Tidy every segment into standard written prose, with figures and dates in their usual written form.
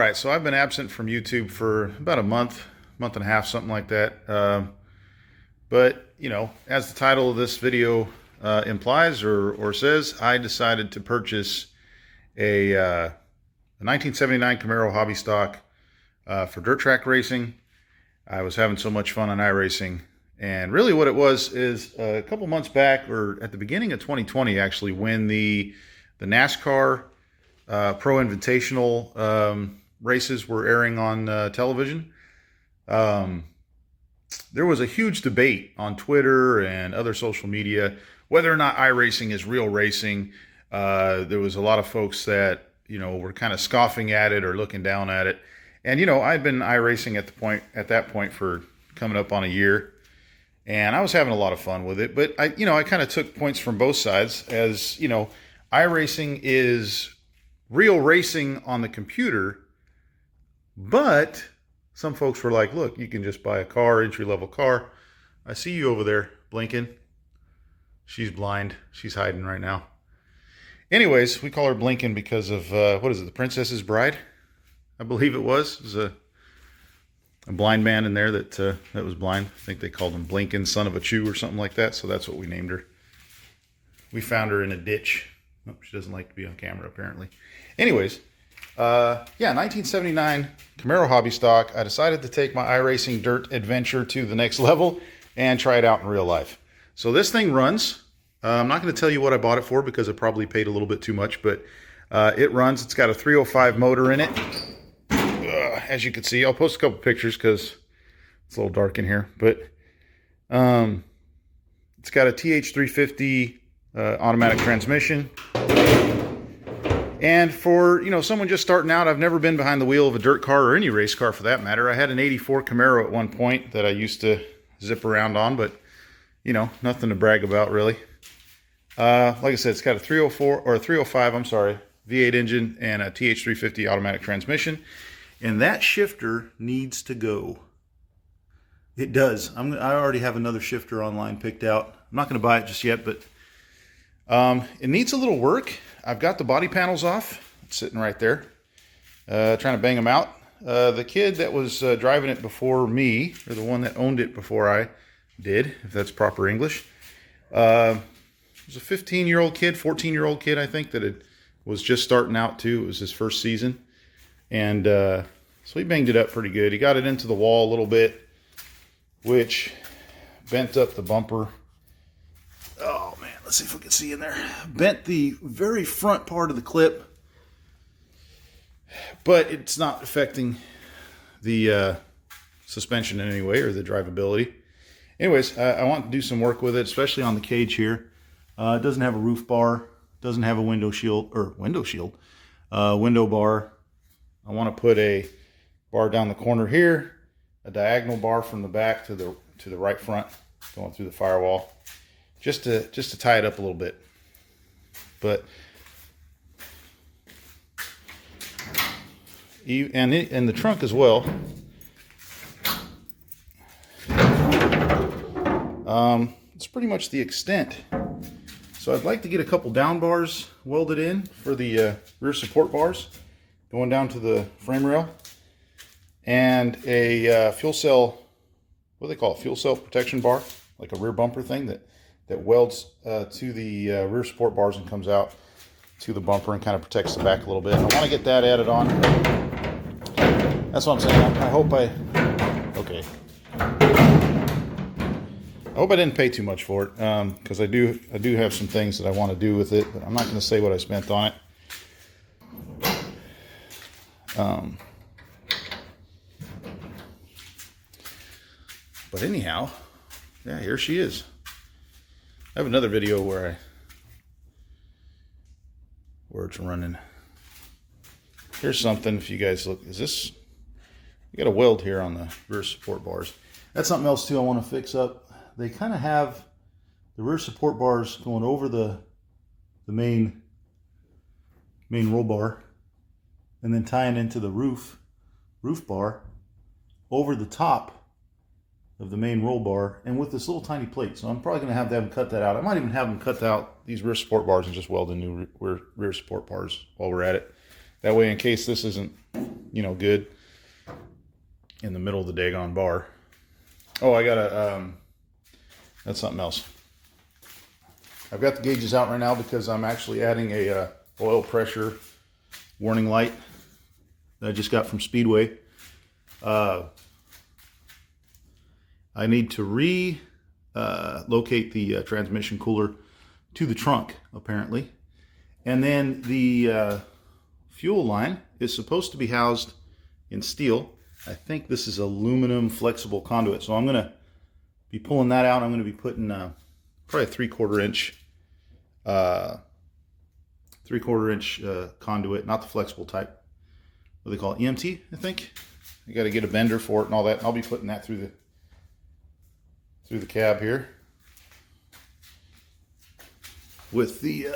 right, so I've been absent from YouTube for about a month, month and a half, something like that. But, you know, as the title of this video implies or says, I decided to purchase a 1979 Camaro hobby stock for dirt track racing. I was having so much fun on iRacing. And really what it was is a couple months back, or at the beginning of 2020, actually, when the NASCAR Pro Invitational races were airing on television. There was a huge debate on Twitter and other social media whether or not iRacing is real racing. There was a lot of folks that, you know, were kind of scoffing at it or looking down at it. And, you know, I'd been iRacing at that point for coming up on a year. And I was having a lot of fun with it. But I kind of took points from both sides, as, you know, iRacing is real racing on the computer, but some folks were like, look, you can just buy a car, entry-level car. I see you over there blinking. She's blind. She's hiding right now. Anyways, we call her blinking because of, what is it, The Princess's Bride? I believe it was. It was a blind man in there that was blind. I think they called him Blinkin', son of a Chew or something like that, so that's what we named her. We found her in a ditch. Oh, she doesn't like to be on camera, apparently. Anyways, yeah, 1979 Camaro hobby stock. I decided to take my iRacing dirt adventure to the next level and try it out in real life. So this thing runs. I'm not going to tell you what I bought it for because I probably paid a little bit too much, but it runs. It's got a 305 motor in it. As you can see, I'll post a couple pictures because it's a little dark in here, but it's got a TH350 automatic transmission. And for, you know, someone just starting out, I've never been behind the wheel of a dirt car, or any race car for that matter. I had an 84 Camaro at one point that I used to zip around on, but, you know, nothing to brag about really. Like I said, it's got a 305, I'm sorry, V8 engine and a TH350 automatic transmission. And that shifter needs to go. It does. I already have another shifter online picked out. I'm not going to buy it just yet, but it needs a little work. I've got the body panels off. It's sitting right there. Trying to bang them out. The kid that was driving it before me, or the one that owned it before I did, if that's proper English, it was a 15-year-old kid, 14-year-old kid, I think, that was just starting out too. It was his first season. And so he banged it up pretty good. He got it into the wall a little bit, which bent up the bumper. Oh man, let's see if we can see in there. Bent the very front part of the clip, but it's not affecting the suspension in any way or the drivability. Anyways, I want to do some work with it, especially on the cage here. It doesn't have a roof bar, doesn't have a window bar. I want to put a bar down the corner here, a diagonal bar from the back to the right front, going through the firewall, just to tie it up a little bit. But and the trunk as well. It's pretty much the extent. So I'd like to get a couple down bars welded in for the rear support bars going down to the frame rail, and a fuel cell, what do they call it, fuel cell protection bar, like a rear bumper thing that welds to the rear support bars and comes out to the bumper and kind of protects the back a little bit. And I want to get that added on. That's what I'm saying. I hope I didn't pay too much for it, because I do have some things that I want to do with it, but I'm not going to say what I spent on it. But anyhow, yeah, here she is. I have another video where it's running. Here's something, if you guys look, you got a weld here on the rear support bars. That's something else too I want to fix up. They kind of have the rear support bars going over the main roll bar, and then tying into the roof bar over the top of the main roll bar, and with this little tiny plate. So I'm probably going to have them cut that out. I might even have them cut out these rear support bars and just weld in new rear support bars while we're at it. That way, in case this isn't, you know, good in the middle of the daggone bar. Oh, I gotta, that's something else. I've got the gauges out right now because I'm actually adding a oil pressure warning light that I just got from Speedway. I need to locate the transmission cooler to the trunk, apparently. And then the fuel line is supposed to be housed in steel. I think this is aluminum flexible conduit. So I'm going to be pulling that out. I'm going to be putting probably a 3/4 inch conduit, not the flexible type. What do they call it? EMT, I think. You got to get a bender for it and all that. I'll be putting that through the cab here. With the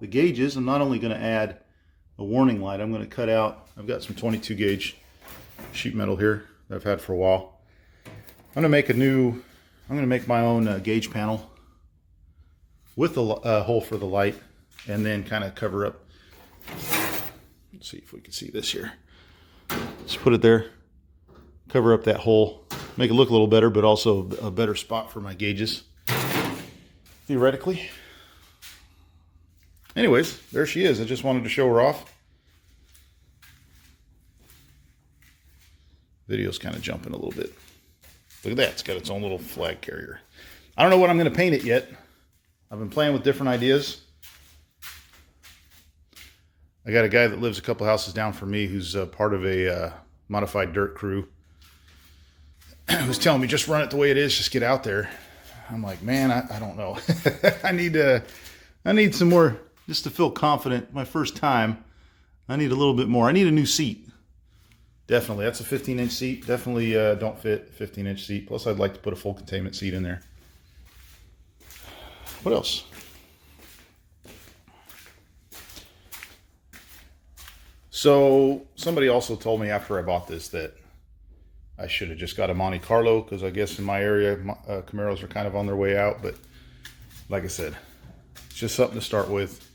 gauges, I'm not only going to add a warning light, I'm going to cut out, I've got some 22 gauge sheet metal here that I've had for a while. I'm going to make my own gauge panel with a hole for the light, and then kind of cover up. Let's see if we can see this here. Just put it there, cover up that hole, make it look a little better, but also a better spot for my gauges, theoretically. Anyways, there she is. I just wanted to show her off. Video's kind of jumping a little bit. Look at that. It's got its own little flag carrier. I don't know what I'm going to paint it yet. I've been playing with different ideas. I got a guy that lives a couple houses down from me who's part of a modified dirt crew. Who's telling me, just run it the way it is, just get out there. I'm like, man, I don't know. I need some more, just to feel confident. My first time, I need a little bit more. I need a new seat. Definitely, that's a 15-inch seat. Definitely don't fit 15-inch seat. Plus, I'd like to put a full containment seat in there. What else? So, somebody also told me after I bought this that I should have just got a Monte Carlo, because I guess in my area, Camaros are kind of on their way out. But like I said, it's just something to start with.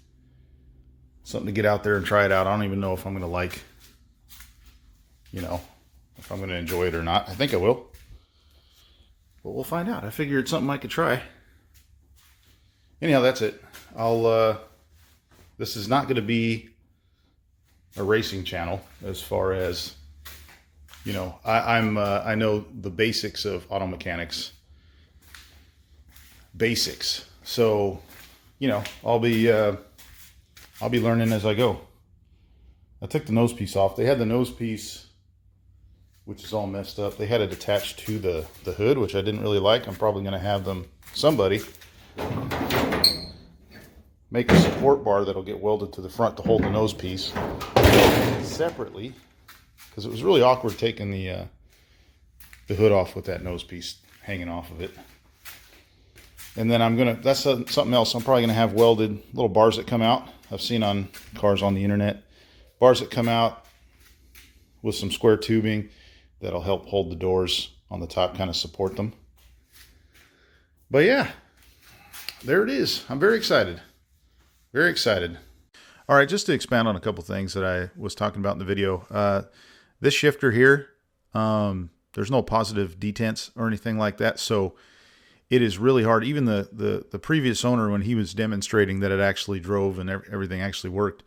Something to get out there and try it out. I don't even know if I'm going to like, you know, if I'm going to enjoy it or not. I think I will. But we'll find out. I figure it's something I could try. Anyhow, that's it. This is not going to be a racing channel as far as, you know, I know the basics of auto mechanics. Basics. So, you know, I'll be learning as I go. I took the nose piece off. They had the nose piece, which is all messed up. They had it attached to the hood, which I didn't really like. I'm probably going to have somebody make a support bar that'll get welded to the front to hold the nose piece separately, because it was really awkward taking the hood off with that nose piece hanging off of it. And then that's something else. I'm probably going to have welded little bars that come out. I've seen on cars on the internet. Bars that come out with some square tubing that'll help hold the doors on the top, kind of support them. But yeah, there it is. I'm very excited. Very excited. All right, just to expand on a couple things that I was talking about in the video. This shifter here, there's no positive detents or anything like that, so it is really hard. Even the previous owner, when he was demonstrating that it actually drove and everything actually worked,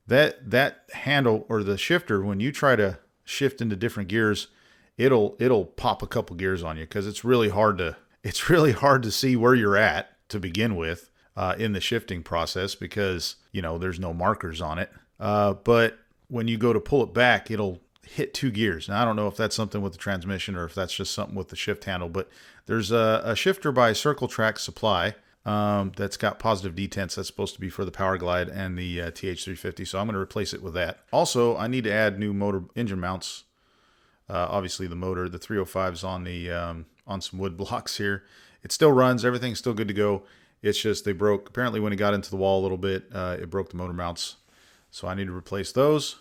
that handle or the shifter, when you try to shift into different gears, it'll pop a couple gears on you, because it's really hard to see where you're at to begin with in the shifting process, because, you know, there's no markers on it. But when you go to pull it back, it'll hit two gears. Now, I don't know if that's something with the transmission or if that's just something with the shift handle, but there's a shifter by Circle Track Supply that's got positive detents. That's supposed to be for the Power Glide and the TH350, so I'm going to replace it with that. Also, I need to add new motor engine mounts. Obviously, the motor, the 305's on some wood blocks here. It still runs. Everything's still good to go. It's just they broke. Apparently, when it got into the wall a little bit, it broke the motor mounts. So I need to replace those.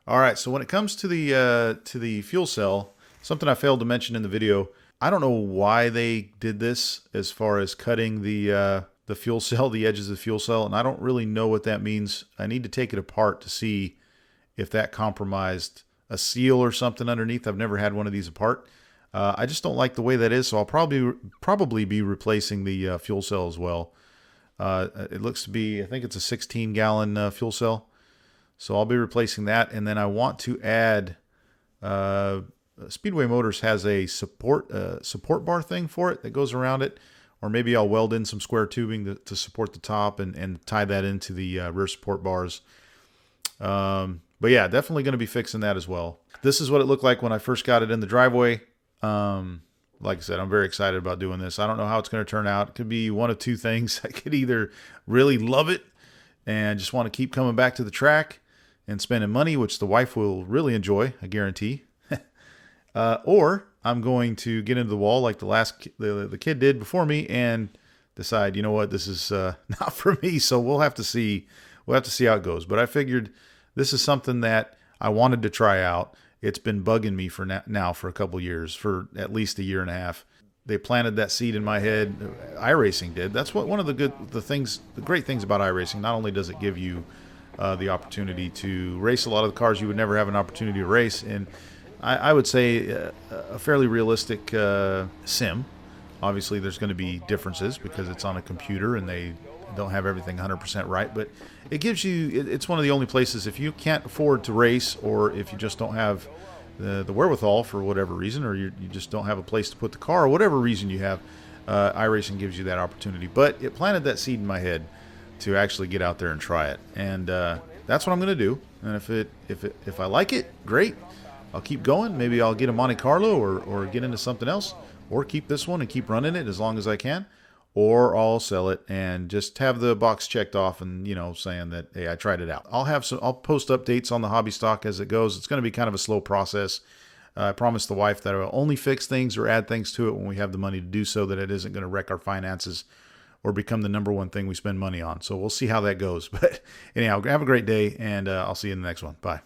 All right, so when it comes to the fuel cell, something I failed to mention in the video, I don't know why they did this as far as cutting the fuel cell, the edges of the fuel cell, and I don't really know what that means. I need to take it apart to see if that compromised a seal or something underneath. I've never had one of these apart. I just don't like the way that is, so I'll probably be replacing the fuel cell as well. It looks to be, I think it's a 16-gallon fuel cell, so I'll be replacing that. And then I want to add, Speedway Motors has a support bar thing for it that goes around it, or maybe I'll weld in some square tubing to support the top and tie that into the rear support bars. But yeah, definitely going to be fixing that as well. This is what it looked like when I first got it in the driveway. Like I said, I'm very excited about doing this. I don't know how it's going to turn out. It could be one of two things. I could either really love it and just want to keep coming back to the track and spending money, which the wife will really enjoy, I guarantee. Or I'm going to get into the wall like the kid did before me and decide, you know what, this is not for me. So we'll have to see. We'll have to see how it goes. But I figured this is something that I wanted to try out. It's been bugging me for now for a couple years, for at least a year and a half. They planted that seed in my head. iRacing did. That's what one of the great things about iRacing. Not only does it give you the opportunity to race a lot of the cars you would never have an opportunity to race, and I would say a fairly realistic sim. Obviously, there's going to be differences because it's on a computer and they don't have everything 100% right, but it gives you, it's one of the only places, if you can't afford to race, or if you just don't have the wherewithal for whatever reason, or you just don't have a place to put the car, or whatever reason you have, iRacing gives you that opportunity. But it planted that seed in my head to actually get out there and try it, and that's what I'm going to do. And if I like it, great. I'll keep going. Maybe I'll get a Monte Carlo or get into something else, or keep this one and keep running it as long as I can. Or I'll sell it and just have the box checked off and, saying that, hey, I tried it out. I'll post updates on the hobby stock as it goes. It's going to be kind of a slow process. I promised the wife that I will only fix things or add things to it when we have the money to do so, that it isn't going to wreck our finances or become the number one thing we spend money on. So we'll see how that goes. But anyhow, have a great day, and I'll see you in the next one. Bye.